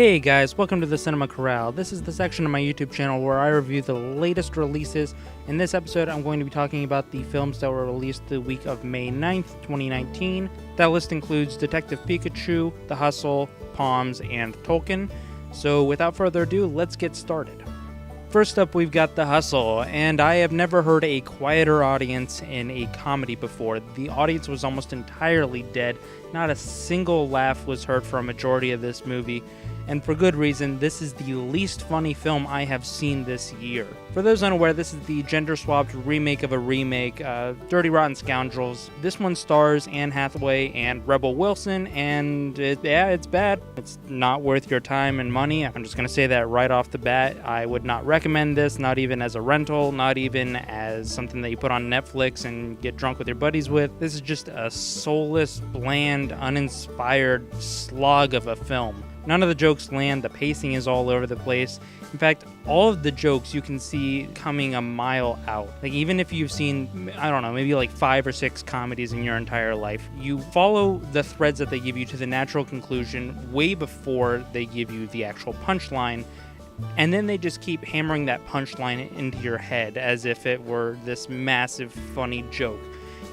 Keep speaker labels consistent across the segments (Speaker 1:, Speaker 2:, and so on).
Speaker 1: Hey guys, welcome to the Cinema Corral. This is the section of my YouTube channel where I review the latest releases. In this episode, I'm going to be talking about the films that were released the week of May 9th, 2019. That list includes Detective Pikachu, The Hustle, Poms, and Tolkien. So without further ado, let's get started. First up, we've got The Hustle, and I have never heard a quieter audience in a comedy before. The audience was almost entirely dead. Not a single laugh was heard for a majority of this movie. And for good reason, this is the least funny film I have seen this year. For those unaware, this is the gender-swapped remake of a remake, Dirty Rotten Scoundrels. This one stars Anne Hathaway and Rebel Wilson, and it's bad. It's not worth your time and money. I'm just going to say that right off the bat. I would not recommend this, not even as a rental, not even as something that you put on Netflix and get drunk with your buddies with. This is just a soulless, bland, uninspired slog of a film. None of the jokes land, the pacing is all over the place. In fact, all of the jokes you can see coming a mile out. Like, even if you've seen, I don't know, maybe like 5 or 6 comedies in your entire life, you follow the threads that they give you to the natural conclusion way before they give you the actual punchline. And then they just keep hammering that punchline into your head as if it were this massive, funny joke.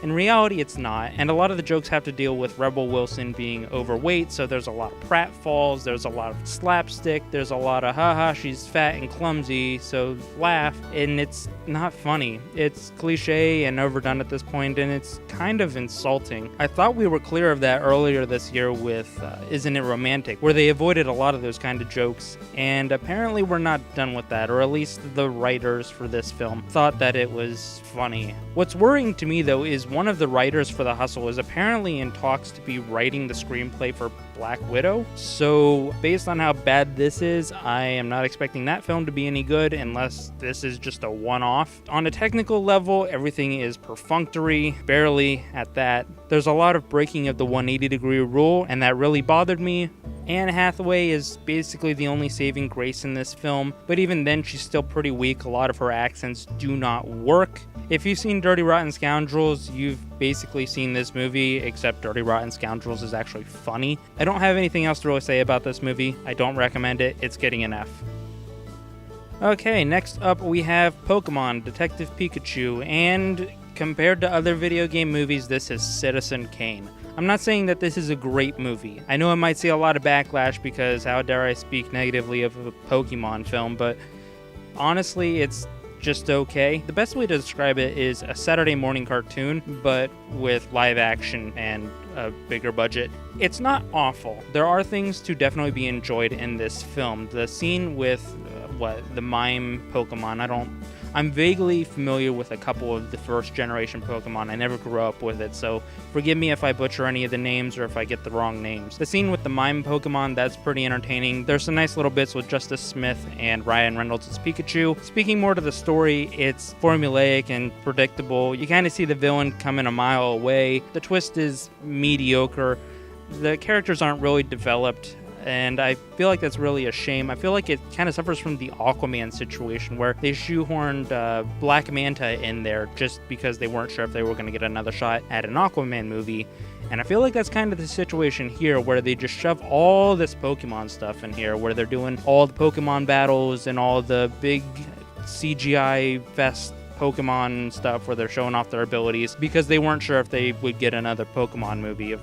Speaker 1: In reality, it's not, and a lot of the jokes have to deal with Rebel Wilson being overweight, so there's a lot of pratfalls, there's a lot of slapstick, there's a lot of haha, she's fat and clumsy, so laugh, and it's not funny. It's cliche and overdone at this point, and it's kind of insulting. I thought we were clear of that earlier this year with Isn't It Romantic, where they avoided a lot of those kind of jokes, and apparently we're not done with that, or at least the writers for this film thought that it was funny. What's worrying to me, though, is one of the writers for The Hustle is apparently in talks to be writing the screenplay for Black Widow. So based on how bad this is, I am not expecting that film to be any good unless this is just a one-off. On a technical level, everything is perfunctory, barely at that. There's a lot of breaking of the 180-degree rule, and that really bothered me. Anne Hathaway is basically the only saving grace in this film, but even then she's still pretty weak. A lot of her accents do not work. If you've seen Dirty Rotten Scoundrels, you've basically seen this movie, except Dirty Rotten Scoundrels is actually funny. I don't have anything else to really say about this movie. I don't recommend it. It's getting an F. Okay, next up we have Pokemon Detective Pikachu, and compared to other video game movies, this is Citizen Kane. I'm not saying that this is a great movie. I know it might see a lot of backlash because how dare I speak negatively of a Pokemon film, but honestly, it's just okay. The best way to describe it is a Saturday morning cartoon, but with live action and a bigger budget. It's not awful. There are things to definitely be enjoyed in this film. The scene with the mime Pokemon, I'm vaguely familiar with a couple of the first generation Pokemon. I never grew up with it, so forgive me if I butcher any of the names or if I get the wrong names. The scene with the mime Pokemon, that's pretty entertaining. There's some nice little bits with Justice Smith and Ryan Reynolds as Pikachu. Speaking more to the story, it's formulaic and predictable. You kind of see the villain coming a mile away. The twist is mediocre. The characters aren't really developed, and I feel like that's really a shame. I feel like it kind of suffers from the Aquaman situation where they shoehorned Black Manta in there just because they weren't sure if they were going to get another shot at an Aquaman movie. And I feel like that's kind of the situation here where they just shove all this Pokemon stuff in here, where they're doing all the Pokemon battles and all the big CGI fest Pokemon stuff where they're showing off their abilities because they weren't sure if they would get another Pokemon movie. Of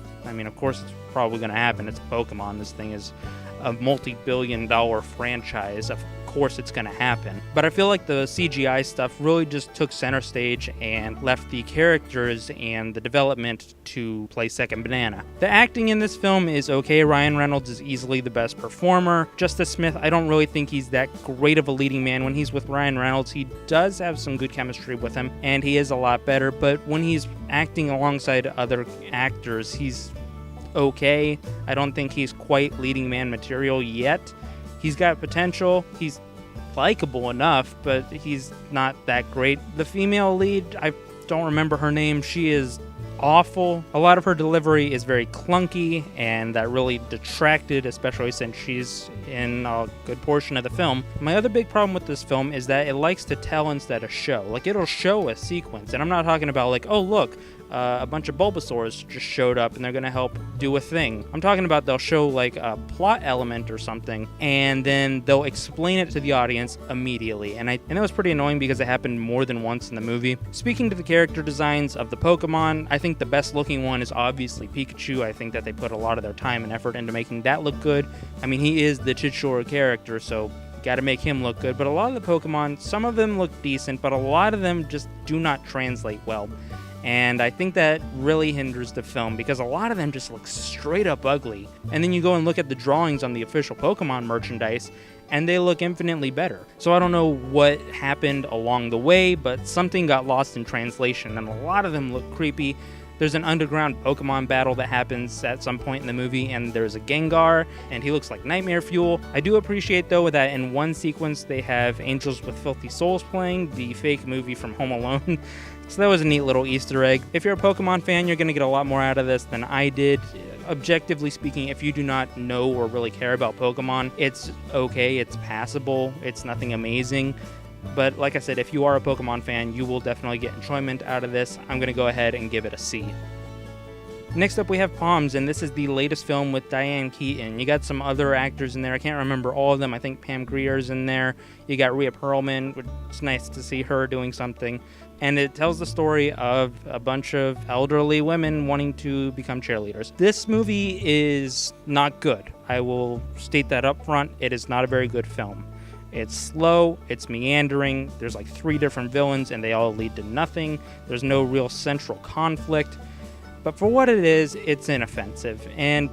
Speaker 1: course it's probably going to happen. It's Pokemon. This thing is a multi-billion-dollar franchise. Of course it's going to happen. But I feel like the CGI stuff really just took center stage and left the characters and the development to play second banana. The acting in this film is okay. Ryan Reynolds is easily the best performer. Justice Smith, I don't really think he's that great of a leading man. When he's with Ryan Reynolds, he does have some good chemistry with him, and he is a lot better. But when he's acting alongside other actors, he's okay. I don't think he's quite leading man material yet. He's got potential. He's likable enough, but he's not that great. The female lead, I don't remember her name. She is awful. A lot of her delivery is very clunky, and that really detracted, especially since she's in a good portion of the film. My other big problem with this film is that it likes to tell instead of show. Like, it'll show a sequence, and I'm not talking about like, oh look, a bunch of Bulbasaurs just showed up and they're gonna help do a thing. I'm talking about they'll show like a plot element or something, and then they'll explain it to the audience immediately. And that was pretty annoying because it happened more than once in the movie. Speaking to the character designs of the Pokemon, I think the best looking one is obviously Pikachu. I think that they put a lot of their time and effort into making that look good. I mean, he is the titular character, so got to make him look good. But a lot of the Pokemon, some of them look decent, but a lot of them just do not translate well. And I think that really hinders the film because a lot of them just look straight up ugly. And then you go and look at the drawings on the official Pokemon merchandise, and they look infinitely better. So I don't know what happened along the way, but something got lost in translation, and a lot of them look creepy. There's an underground Pokemon battle that happens at some point in the movie, and there's a Gengar, and he looks like nightmare fuel. I do appreciate, though, that in one sequence they have Angels with Filthy Souls playing, the fake movie from Home Alone. So that was a neat little Easter egg. If you're a Pokemon fan, you're going to get a lot more out of this than I did. Objectively speaking, if you do not know or really care about Pokemon, it's okay, it's passable, it's nothing amazing. But like I said, if you are a Pokemon fan, you will definitely get enjoyment out of this. I'm going to go ahead and give it a C. Next up, we have Poms, and this is the latest film with Diane Keaton. You got some other actors in there. I can't remember all of them. I think Pam Grier's in there. You got Rhea Perlman, which it's nice to see her doing something. And it tells the story of a bunch of elderly women wanting to become cheerleaders. This movie is not good. I will state that up front. It is not a very good film. It's slow, it's meandering, there's like 3 different villains and they all lead to nothing. There's no real central conflict. But for what it is, it's inoffensive, and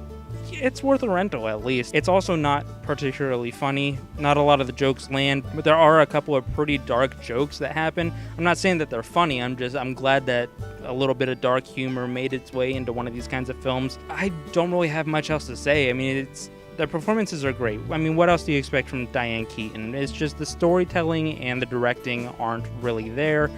Speaker 1: it's worth a rental at least. It's also not particularly funny. Not a lot of the jokes land, but there are a couple of pretty dark jokes that happen. I'm not saying that they're funny, I'm glad that a little bit of dark humor made its way into one of these kinds of films. I don't really have much else to say. I mean, the performances are great. I mean, what else do you expect from Diane Keaton? It's just the storytelling and the directing aren't really there.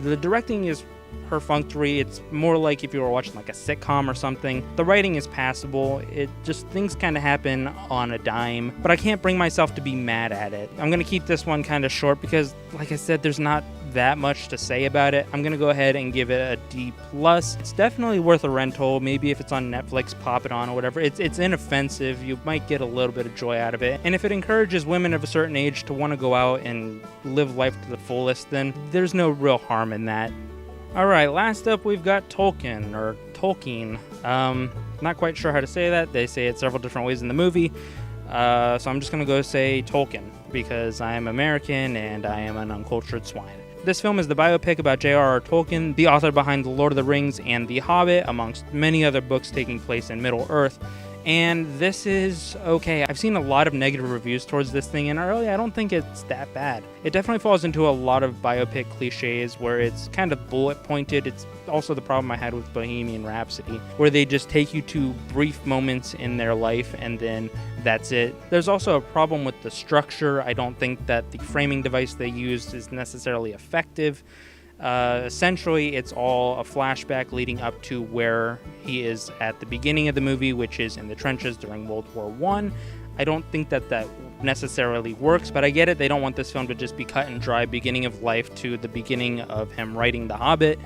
Speaker 1: The directing is perfunctory. It's more like if you were watching like a sitcom or something. The writing is passable. Things kind of happen on a dime, but I can't bring myself to be mad at it. I'm going to keep this one kind of short because, like I said, there's not that much to say about it. I'm going to go ahead and give it a D+. It's definitely worth a rental. Maybe if it's on Netflix, pop it on or whatever. It's inoffensive. You might get a little bit of joy out of it. And if it encourages women of a certain age to want to go out and live life to the fullest, then there's no real harm in that. Alright, last up we've got Tolkien. Not quite sure how to say that. They say it several different ways in the movie. So I'm just going to go say Tolkien because I am American and I am an uncultured swine. This film is the biopic about J.R.R. Tolkien, the author behind The Lord of the Rings and The Hobbit, amongst many other books taking place in Middle-earth. And this is okay. I've seen a lot of negative reviews towards this thing, and really, I don't think it's that bad. It definitely falls into a lot of biopic cliches where it's kind of bullet pointed. It's also the problem I had with Bohemian Rhapsody, where they just take you to brief moments in their life and then that's it. There's also a problem with the structure. I don't think that the framing device they used is necessarily effective. Essentially, it's all a flashback leading up to where he is at the beginning of the movie, which is in the trenches during World War I. I don't think that necessarily works, but I get it. They don't want this film to just be cut and dry, beginning of life to the beginning of him writing The Hobbit,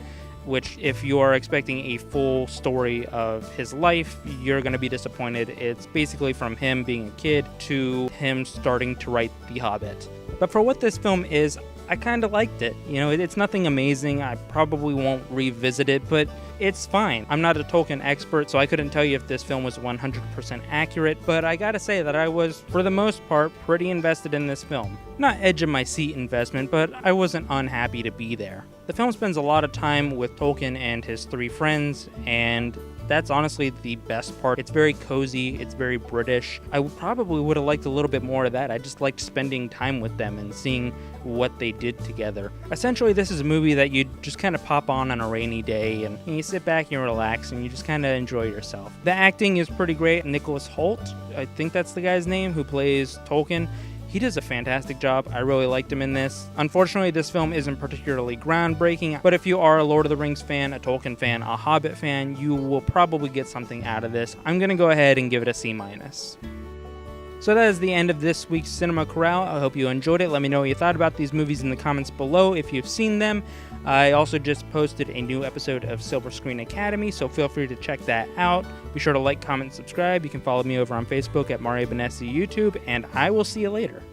Speaker 1: which if you are expecting a full story of his life, you're going to be disappointed. It's basically from him being a kid to him starting to write The Hobbit. But for what this film is, I kind of liked it. You know, it's nothing amazing. I probably won't revisit it, but it's fine. I'm not a Tolkien expert, so I couldn't tell you if this film was 100% accurate, but I gotta say that I was, for the most part, pretty invested in this film. Not edge of my seat investment, but I wasn't unhappy to be there. The film spends a lot of time with Tolkien and his 3 friends, and that's honestly the best part. It's very cozy, it's very British. I probably would have liked a little bit more of that. I just liked spending time with them and seeing what they did together. Essentially, this is a movie that you just kind of pop on a rainy day and you sit back and relax and you just kind of enjoy yourself. The acting is pretty great. Nicholas Hoult, I think that's the guy's name, who plays Tolkien. He does a fantastic job. I really liked him in this. Unfortunately, this film isn't particularly groundbreaking, but if you are a Lord of the Rings fan, a Tolkien fan, a Hobbit fan, you will probably get something out of this. I'm going to go ahead and give it a C-. So that is the end of this week's Cinema Corral. I hope you enjoyed it. Let me know what you thought about these movies in the comments below if you've seen them. I also just posted a new episode of Silver Screen Academy, so feel free to check that out. Be sure to like, comment, subscribe. You can follow me over on Facebook at Mario Bennese YouTube, and I will see you later.